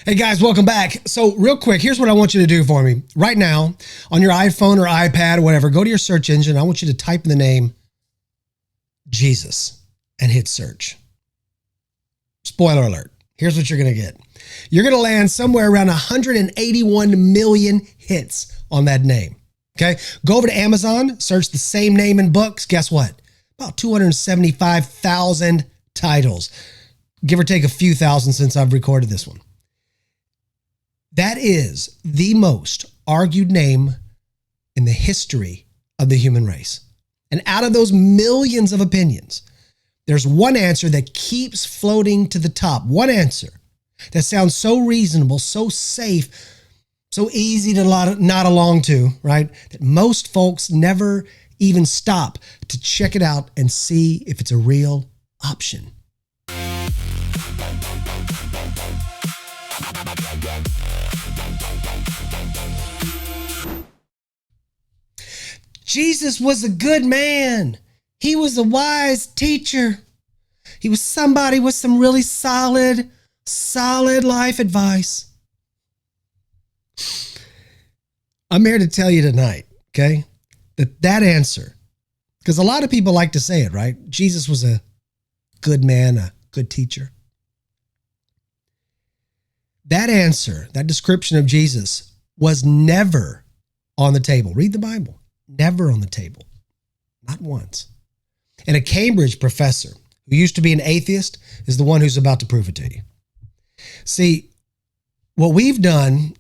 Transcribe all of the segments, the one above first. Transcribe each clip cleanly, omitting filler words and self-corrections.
Hey guys, welcome back. So real quick, here's what I want you to do for me. Right now, on your iPhone or iPad or whatever, go to your search engine. I want you to type in the name Jesus and hit search. Spoiler alert. Here's what you're going to get. You're going to land somewhere around 181 million hits on that name. Okay? Go over to Amazon, search the same name in books. Guess what? About 275,000 titles. Give or take a few thousand since I've recorded this one. That is the most argued name in the history of the human race. And out of those millions of opinions, there's one answer that keeps floating to the top. One answer that sounds so reasonable, so safe, so easy to nod along to, right? That most folks never even stop to check it out and see if it's a real option. Jesus was a good man. He was a wise teacher. He was somebody with some really solid life advice. I'm here to tell you tonight, okay, that answer, because a lot of people like to say it, right? Jesus was a good man, a good teacher. That answer, that description of Jesus was never on the table. Read the Bible. Never on the table. Not once. And a Cambridge professor who used to be an atheist is the one who's about to prove it to you. See, what we've done,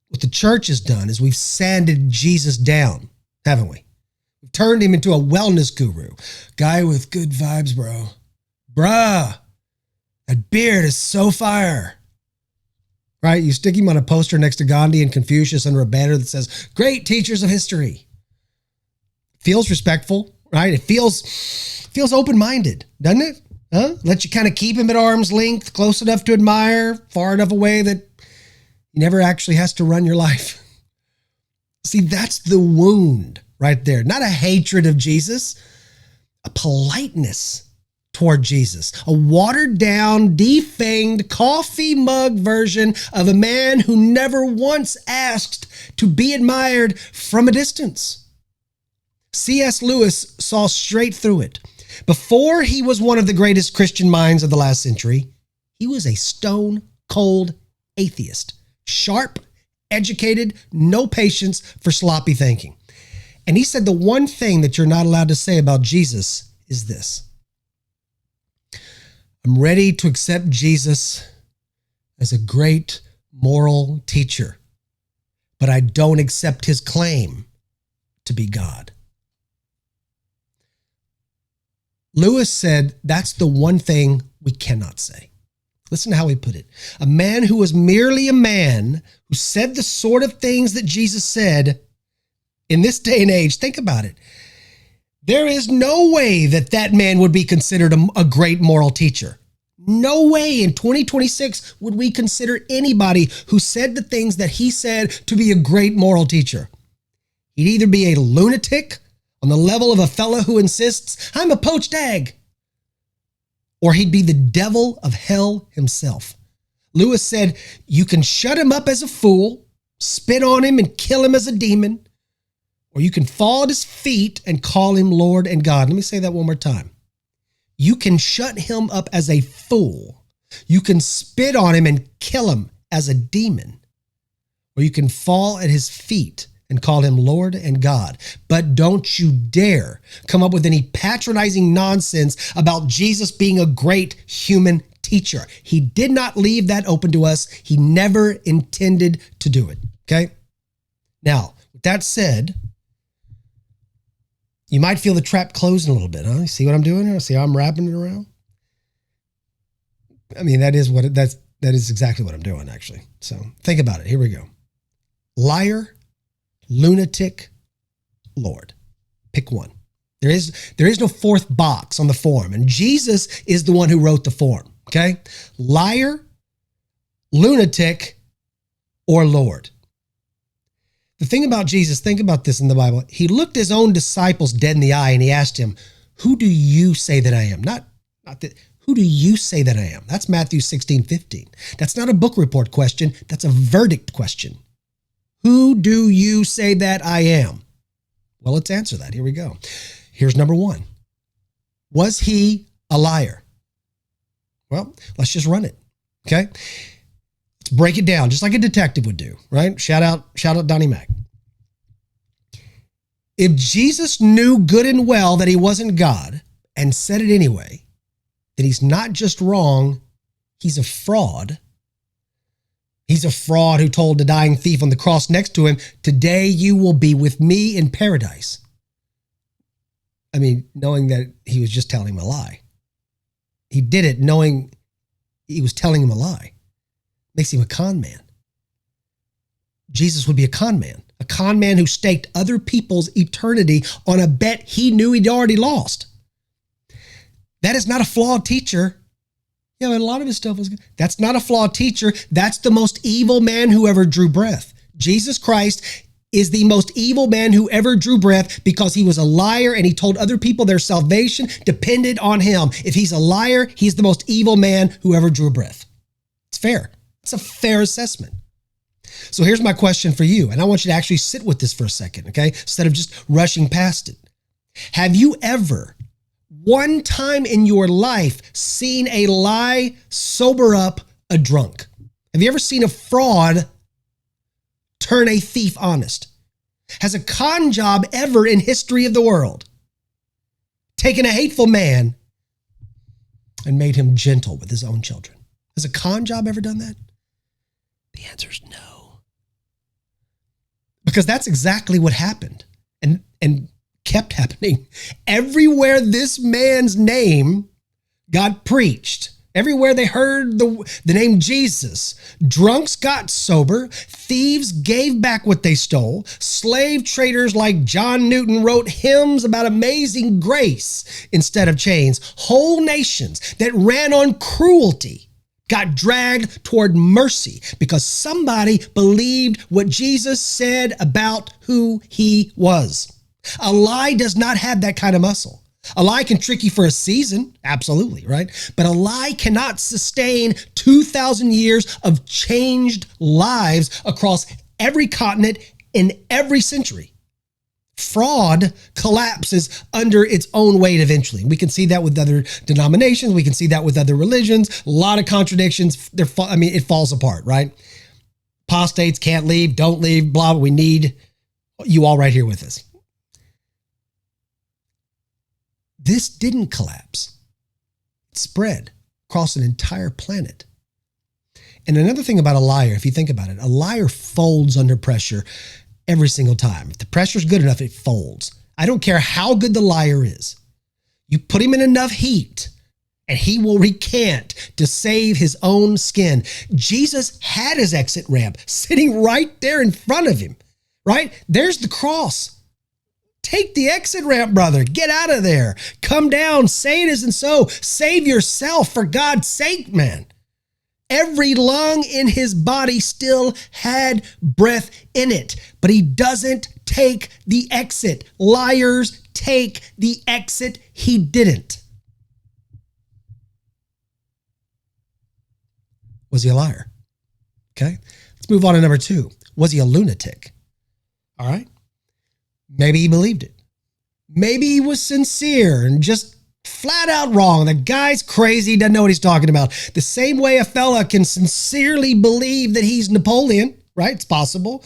what the church has done, is we've sanded Jesus down, haven't we? We've turned him into a wellness guru. Guy with good vibes, bro. Bruh, that beard is so fire. Right? You stick him on a poster next to Gandhi and Confucius under a banner that says, great teachers of history. Feels respectful, right? It feels open-minded, doesn't it? Huh? Let you kind of keep him at arm's length, close enough to admire, far enough away that he never actually has to run your life. See, that's the wound right there. Not a hatred of Jesus, a politeness toward Jesus. A watered-down, defanged, coffee mug version of a man who never once asked to be admired from a distance. C.S. Lewis saw straight through it. Before he was one of the greatest Christian minds of the last century, he was a stone-cold atheist. Sharp, educated, no patience for sloppy thinking. And he said the one thing that you're not allowed to say about Jesus is this: I'm ready to accept Jesus as a great moral teacher, but I don't accept his claim to be God. Lewis said that's the one thing we cannot say. Listen to how he put it. A man who was merely a man who said the sort of things that Jesus said in this day and age, think about it. There is no way that man would be considered a great moral teacher. No way in 2026 would we consider anybody who said the things that he said to be a great moral teacher. He'd either be a lunatic on the level of a fellow who insists, I'm a poached egg, or he'd be the devil of hell himself. Lewis said, you can shut him up as a fool, spit on him and kill him as a demon, or you can fall at his feet and call him Lord and God. Let me say that one more time. You can shut him up as a fool. You can spit on him and kill him as a demon, or you can fall at his feet and call him Lord and God. But don't you dare come up with any patronizing nonsense about Jesus being a great human teacher. He did not leave that open to us. He never intended to do it. Okay? Now, with that said, you might feel the trap closing a little bit, huh? You see what I'm doing here? See how I'm wrapping it around? I mean, that is exactly what I'm doing, actually. So think about it. Here we go. Liar, lunatic, Lord. Pick one. There is no fourth box on the form, and Jesus is the one who wrote the form, okay? Liar, lunatic, or Lord. The thing about Jesus, think about this in the Bible. He looked his own disciples dead in the eye and he asked him, who do you say that I am? Not that, Who do you say that I am? That's Matthew 16:15. That's not a book report question. That's a verdict question. Who do you say that I am? Well, let's answer that. Here we go. Here's number one. Was he a liar? Well, let's just run it. Okay. Let's break it down just like a detective would do, right? Shout out Donnie Mac. If Jesus knew good and well that he wasn't God and said it anyway, then he's not just wrong, he's a fraud. He's a fraud who told the dying thief on the cross next to him, today you will be with me in paradise. I mean, knowing that he was just telling him a lie. He did it knowing he was telling him a lie. Makes him a con man. Jesus would be a con man who staked other people's eternity on a bet he knew he'd already lost. That is not a flawed teacher. Yeah, but a lot of his stuff was good. That's not a flawed teacher. That's the most evil man who ever drew breath. Jesus Christ is the most evil man who ever drew breath because he was a liar and he told other people their salvation depended on him. If he's a liar, he's the most evil man who ever drew breath. It's fair. It's a fair assessment. So here's my question for you, and I want you to actually sit with this for a second, okay? Instead of just rushing past it. Have you ever, one time in your life, seen a lie sober up a drunk? Have you ever seen a fraud turn a thief honest? Has a con job ever in history of the world taken a hateful man and made him gentle with his own children? Has a con job ever done that? The answer is no. Because that's exactly what happened and kept happening. Everywhere this man's name got preached, everywhere they heard the name Jesus, drunks got sober, thieves gave back what they stole, slave traders like John Newton wrote hymns about amazing grace instead of chains, whole nations that ran on cruelty got dragged toward mercy because somebody believed what Jesus said about who he was. A lie does not have that kind of muscle. A lie can trick you for a season, absolutely, right? But a lie cannot sustain 2,000 years of changed lives across every continent in every century. Fraud collapses under its own weight eventually. We can see that with other denominations. We can see that with other religions. A lot of contradictions. It falls apart, right? Apostates can't leave, don't leave, blah. We need you all right here with us. This didn't collapse. It spread across an entire planet. And another thing about a liar, if you think about it, a liar folds under pressure every single time. If the pressure's good enough, it folds. I don't care how good the liar is. You put him in enough heat and he will recant to save his own skin. Jesus had his exit ramp sitting right there in front of him, right? There's the cross. Take the exit ramp, brother. Get out of there. Come down. Say it isn't so. Save yourself for God's sake, man. Every lung in his body still had breath in it, but he doesn't take the exit. Liars take the exit. He didn't. Was he a liar? Okay. Let's move on to number two. Was he a lunatic? All right. Maybe he believed it. Maybe he was sincere and just flat out wrong. The guy's crazy, doesn't know what he's talking about. The same way a fella can sincerely believe that he's Napoleon, right? It's possible.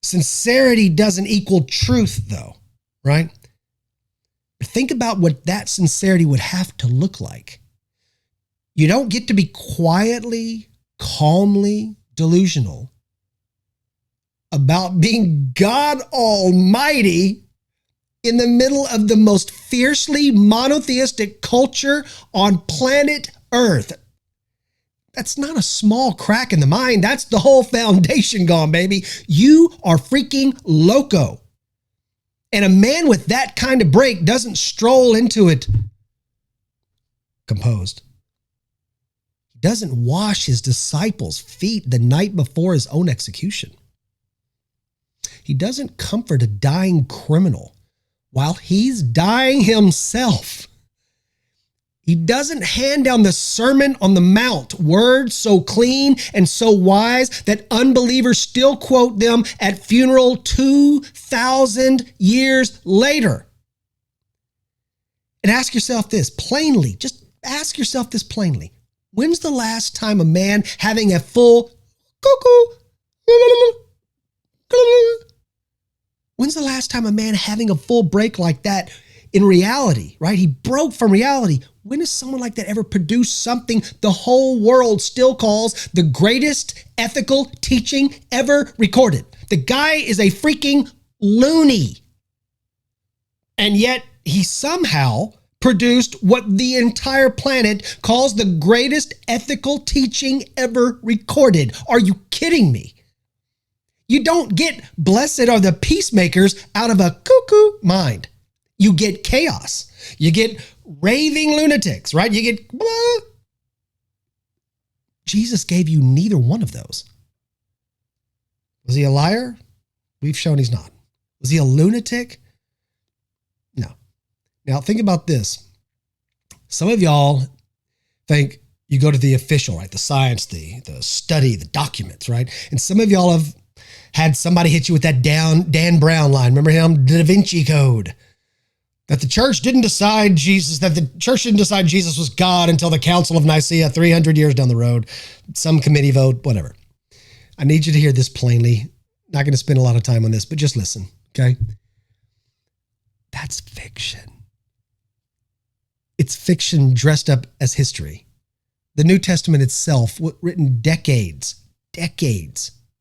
Sincerity doesn't equal truth, though, right? Think about what that sincerity would have to look like. You don't get to be quietly, calmly delusional about being God Almighty in the middle of the most fiercely monotheistic culture on planet Earth. That's not a small crack in the mind. That's the whole foundation gone, baby. You are freaking loco. And a man with that kind of break doesn't stroll into it composed. He doesn't wash his disciples' feet the night before his own execution. He doesn't comfort a dying criminal while he's dying himself. He doesn't hand down the Sermon on the Mount, words so clean and so wise that unbelievers still quote them at funeral 2,000 years later. And ask yourself this plainly, just ask yourself this plainly. When's the last time a man having a full cuckoo? When's the last time a man having a full break like that in reality, right? He broke from reality. When has someone like that ever produced something the whole world still calls the greatest ethical teaching ever recorded? The guy is a freaking loony. And yet he somehow produced what the entire planet calls the greatest ethical teaching ever recorded. Are you kidding me? You don't get blessed are the peacemakers out of a cuckoo mind. You get chaos. You get raving lunatics, right? You get blah. Jesus gave you neither one of those. Was he a liar? We've shown he's not. Was he a lunatic? No. Now think about this. Some of y'all think you go to the official, right? The science, the study, the documents, right? And some of y'all have had somebody hit you with that Dan Brown line. Remember him? The Vinci Code. That the church didn't decide Jesus was God until the Council of Nicea 300 years down the road. Some committee vote, whatever. I need you to hear this plainly. Not going to spend a lot of time on this, but just listen, okay? That's fiction. It's fiction dressed up as history. The New Testament itself, written decades,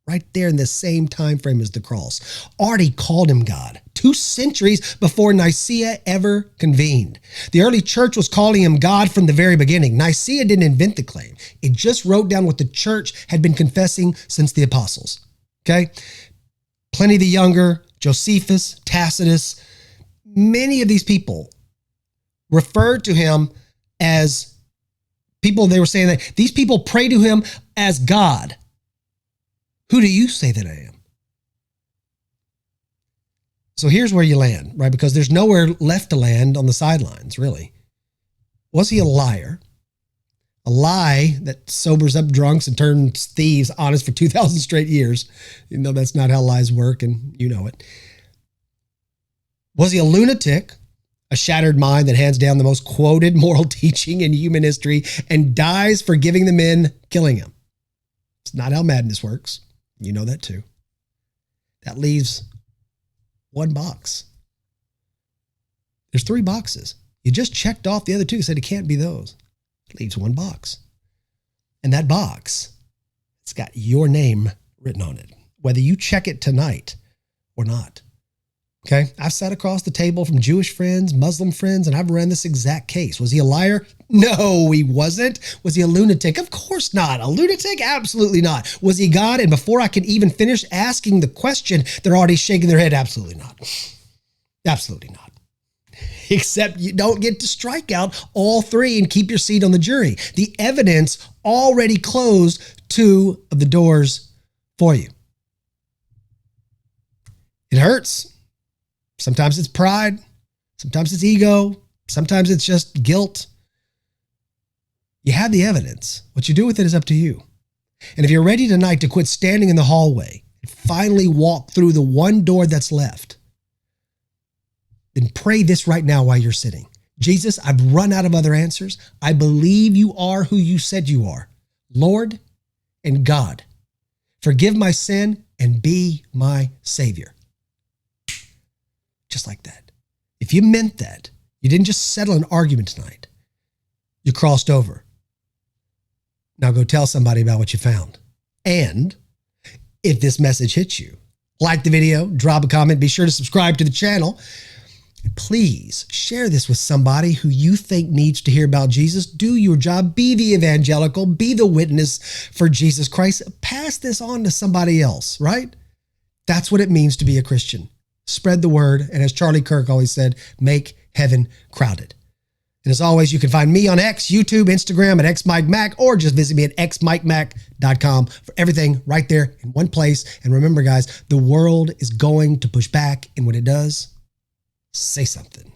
right there in the same time frame as the cross, already called him God 2 centuries before Nicaea ever convened. The early church was calling him God from the very beginning. Nicaea didn't invent the claim. It just wrote down what the church had been confessing since the apostles. Okay? Pliny the Younger, Josephus, Tacitus, many of these people referred to him as people, they were saying that these people pray to him as God. Who do you say that I am? So here's where you land, right? Because there's nowhere left to land on the sidelines, really. Was he a liar? A lie that sobers up drunks and turns thieves honest for 2,000 straight years. You know that's not how lies work, and you know it. Was he a lunatic? A shattered mind that hands down the most quoted moral teaching in human history and dies for giving the men killing him. It's not how madness works. You know that too. That leaves one box. There's 3 boxes. You just checked off the other 2, said it can't be those. It leaves one box. And that box, it's got your name written on it, whether you check it tonight or not. Okay? I've sat across the table from Jewish friends, Muslim friends, and I've run this exact case. Was he a liar? No, he wasn't. Was he a lunatic? Of course not. A lunatic? Absolutely not. Was he God? And before I can even finish asking the question, they're already shaking their head. Absolutely not. Absolutely not. Except you don't get to strike out all 3 and keep your seat on the jury. The evidence already closed 2 of the doors for you. It hurts. Sometimes it's pride. Sometimes it's ego. Sometimes it's just guilt. You have the evidence. What you do with it is up to you. And if you're ready tonight to quit standing in the hallway and finally walk through the one door that's left, then pray this right now while you're sitting. Jesus, I've run out of other answers. I believe you are who you said you are. Lord and God, forgive my sin and be my Savior. Just like that. If you meant that, you didn't just settle an argument tonight. You crossed over. Now go tell somebody about what you found. And if this message hits you, like the video, drop a comment, be sure to subscribe to the channel. Please share this with somebody who you think needs to hear about Jesus. Do your job. Be the evangelical. Be the witness for Jesus Christ. Pass this on to somebody else, right? That's what it means to be a Christian. Spread the word. And as Charlie Kirk always said, make heaven crowded. And as always, you can find me on X, YouTube, Instagram at xmikemac, or just visit me at xmikemac.com for everything right there in one place. And remember, guys, the world is going to push back. And when it does, say something.